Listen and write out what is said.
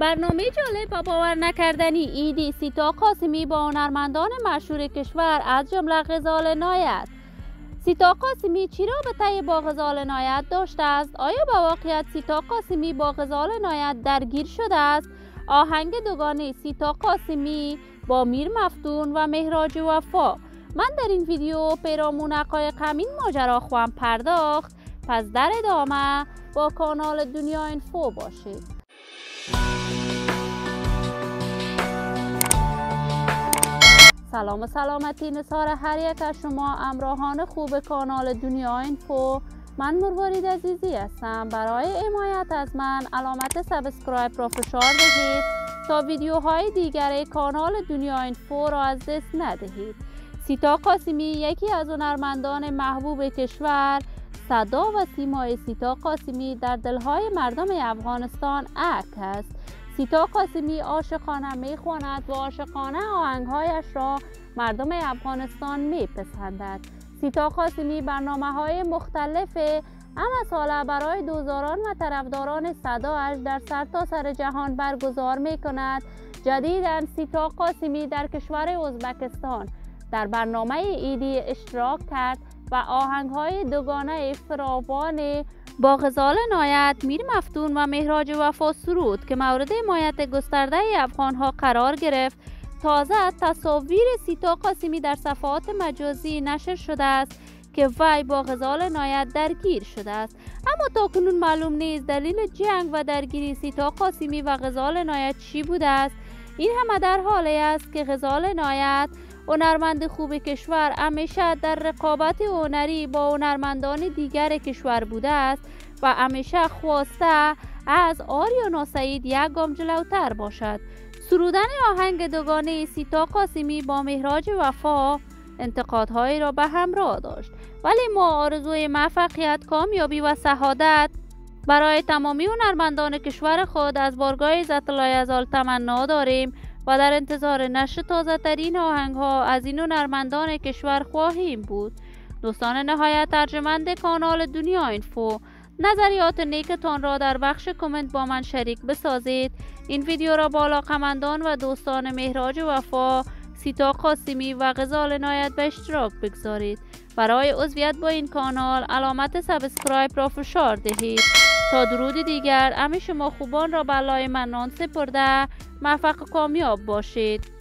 برنامه جالب و باور نکردنی ایدی سیتا قاسمی با هنرمندان مشهور کشور از جمله غزال نایت. سیتا قاسمی چی رابطه با غزال نایت داشته است؟ آیا با واقعیت سیتا قاسمی با غزال نایت درگیر شده است؟ آهنگ دوگانه سیتا قاسمی با میر مفتون و مهراج وفا. من در این ویدیو پیرامون حقایق همین ماجرا خواهم پرداخت، پس در ادامه با کانال دنیا اینفو باشید. سلام و سلامتی نثار هر یک از شما همراهان خوب کانال دنیا اینفو. من مروارید عزیزی هستم. برای حمایت از من علامت سابسکرایب را فشار دهید تا ویدیوهای دیگر کانال دنیا اینفو را از دست ندهید. سیتا قاسمی یکی از هنرمندان محبوب کشور. صدا و سیمای سیتا قاسمی در دلهای مردم افغانستان عکس است. سیتا قاسمی عاشقانه میخواند و عاشقانه آهنگهایش را مردم افغانستان میپسندد. سیتا قاسمی برنامه‌های مختلف همساله برای دوزاران و طرفداران صدایش در سرتاسر جهان برگزار میکند. جدیداً سیتا قاسمی در کشور ازبکستان در برنامه ایدی اشتراک کرد و آهنگ‌های دوگانه فراوان با غزال نایت، میر مفتون و مهراج وفا سرود که مورد حمایت گسترده افغان‌ها قرار گرفت. تازه تصاویر سیتا قاسمی در صفحات مجازی نشر شده است که وی با غزال نایت درگیر شده است، اما تاکنون معلوم نیست دلیل جنگ و درگیری سیتا قاسمی و غزال نایت چی بوده است. این همه در حالی است که غزال نایت هنرمند خوب کشور همیشه در رقابت هنری با هنرمندان دیگر کشور بوده است و همیشه خواسته از آریانا سعید یک گام جلوتر باشد. سرودن آهنگ دوگانه سیتا قاسمی با مهراج وفا انتقادهایی را به همراه داشت، ولی ما آرزوی موفقیت، کامیابی و سعادت برای تمامی هنرمندان کشور خود از بارگاه عزت الله یزال تمنا داریم و در انتظار نشر تازه ترین آهنگ ها از این هنرمندان کشور خواهیم بود. دوستان نهایت ارجمند کانال دنیا اینفو، نظریات نیکتان را در بخش کامنت با من شریک بسازید. این ویدیو را با علاقه‌مندان و دوستان مهراج وفا، سیتا قاسمی و غزال نایت به اشتراک بگذارید. برای عضویت با این کانال علامت سابسکرایب را فشار دهید. تا درود دیگر همه شما خوبان را به الله منان سپرده موفق و کامیاب باشید.